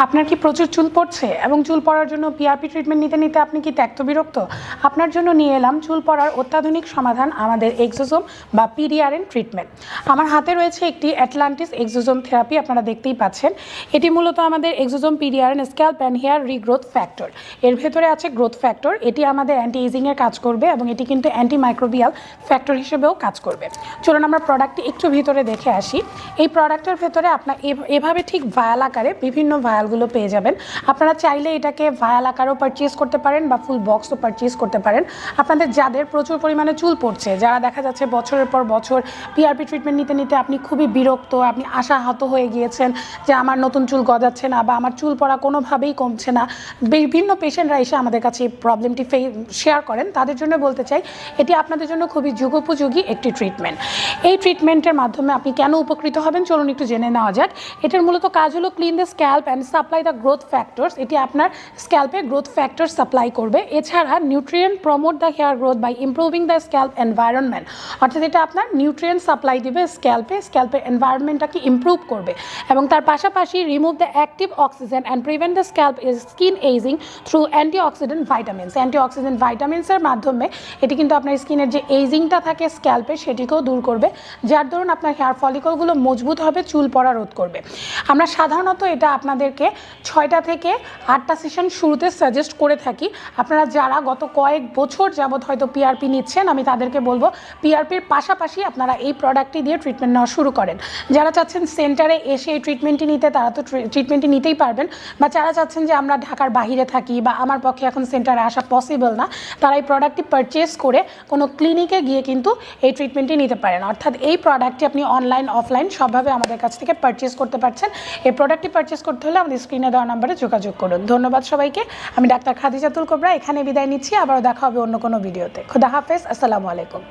আপনার কি প্রচুর চুল পড়ছে এবং চুল পড়ার জন্য পিআরপি ট্রিটমেন্ট নিতে নিতে আপনি কি ত্যক্ত বিরক্ত? আপনার জন্য নিয়ে এলাম চুল পড়ার অত্যাধুনিক সমাধান, আমাদের এক্সোজোম বা পিডিআরএন ট্রিটমেন্ট। আমার হাতে রয়েছে একটি অ্যাটলান্টিস এক্সোজোম থেরাপি, আপনারা দেখতেই পাচ্ছেন। এটি মূলত আমাদের exosome PDRN scalp and hair regrowth factor. এর ভেতরে আছে গ্রোথ ফ্যাক্টর, এটি আমাদের অ্যান্টি এজিংয়ের কাজ করবে এবং এটি কিন্তু অ্যান্টি মাইক্রোবিয়াল ফ্যাক্টর হিসেবেও কাজ করবে। চলুন আমরা প্রোডাক্টটি একটু ভিতরে দেখে আসি। এই প্রোডাক্টের ভেতরে আপনার এভাবে ঠিক ভায়াল আকারে বিভিন্ন ভায়ালগুলো পেয়ে যাবেন। আপনারা চাইলে এটাকে ভায়াল আকারেও পারচেজ করতে পারেন বা ফুল বক্সও পারচেজ করতে পারেন। আপনাদের যাদের প্রচুর পরিমাণে চুল পড়ছে, যারা দেখা যাচ্ছে বছরের পর বছর পিআরপি ট্রিটমেন্ট নিতে নিতে আপনি খুবই বিরক্ত, আপনি আশাহত হয়ে গিয়েছেন যে আমার নতুন চুল গজাচ্ছে না বা আমার চুল পড়া কোনোভাবেই কমছে না, বিভিন্ন পেশেন্টরা এসে আমাদের কাছে এই প্রবলেমটি শেয়ার করেন, তাদের জন্য বলতে চাই এটি আপনাদের জন্য খুবই যুগোপযোগী একটি ট্রিটমেন্ট। এই ট্রিটমেন্টের মাধ্যমে আপনি কেন উপকৃত হবেন চলুন একটু জেনে নেওয়া যাক। এটার মূলত কাজ হলো clean the scalp and supply the growth factors. এটি আপনার স্ক্যাল্পে গ্রোথ ফ্যাক্টর সাপ্লাই করবে। এছাড়া nutrient promote the hair growth by improving the scalp environment, অর্থাৎ এটা আপনার নিউট্রিয়েন্ট সাপ্লাই দিবে স্ক্যাল্পের এনভায়রনমেন্টটাকে ইমপ্রুভ করবে এবং তার পাশাপাশি remove the active oxygen and prevent the skin ageing through antioxidant ভাইটামিনসের মাধ্যমে এটি কিন্তু আপনার স্কিনের যে এইজিংটা থাকে স্ক্যাল্পে সেটিকেও দূর করবে, যার দরুন আপনার হেয়ার ফলিকলগুলো মজবুত হবে, চুল পড়া রোধ করবে। আমরা সাধারণত এটা আপনাদেরকে 6টা থেকে 8টা সেশন শুরুতে সাজেস্ট করে থাকি। আপনারা যারা গত কয়েক বছর যাবৎ হয়তো পিআরপি নিচ্ছেন, আমি তাদেরকে বলবো পিআরপির পাশাপাশি আপনারা এই প্রোডাক্টটি দিয়ে ট্রিটমেন্ট নেওয়া শুরু করেন। যারা চাচ্ছেন সেন্টারে এসে এই ট্রিটমেন্টটি নিতে, তারা তো ট্রিটমেন্টটি নিতেই পারবেন, বা যারা চাচ্ছেন যে আমরা ঢাকার বাইরে থাকি বা আমার পক্ষে এখন সেন্টারে আসা পসিবল না, তারা এই প্রোডাক্টটি পারচেস করে কোনো ক্লিনিকে গিয়ে কিন্তু এই ট্রিটমেন্টটি নিতে পারেন। অর্থাৎ এই প্রোডাক্টটি আপনি অনলাইন অফলাইন সবভাবে আমাদের কাছ থেকে পারচেস করতে পারছেন। এই প্রোডাক্টটি পারচেস করতে হলে আমাদের স্ক্রিনে দেওয়া নাম্বারে যোগাযোগ করুন। ধন্যবাদ সবাইকে। আমি ডাক্তার খাদিজাতুল কোবরা এখানে বিদায় নিচ্ছি। আবারও দেখা হবে অন্য কোনো ভিডিওতে। খুদা হাফেজ, আসসালামু আলাইকুম।